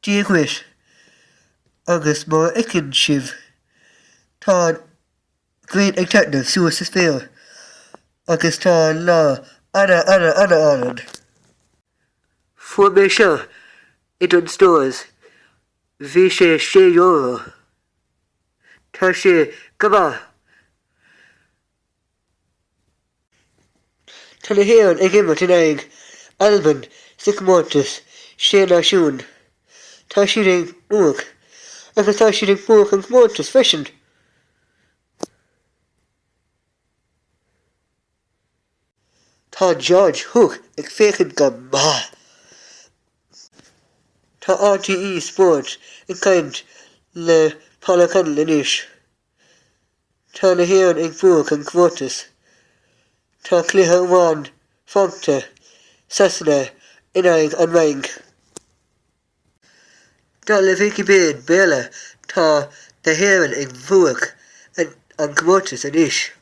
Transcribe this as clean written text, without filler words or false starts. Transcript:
díoghuis agus má icinn sibh tá gréad ag tetanamh suas is féal agus tá lá ann. Fuair mé seo i don stores, bhí sé €6. Tá sé go maith. Tá na héan ag imeacht in aghaidh alban sycamortas Sé Náisiún. Tá siad ag nuach agus tá siad ag buach an comórtas freisin. Tá George Hook ag féachad go maith. Tá RTE Sport ag caint le Pálacann inis. Tá na héan ag buach an comórtas. Tá cluiche amháin fágta sasanna in aghaidh an rang. Dá le bhíci béad béla tá na héan ag buach an comórtas inis.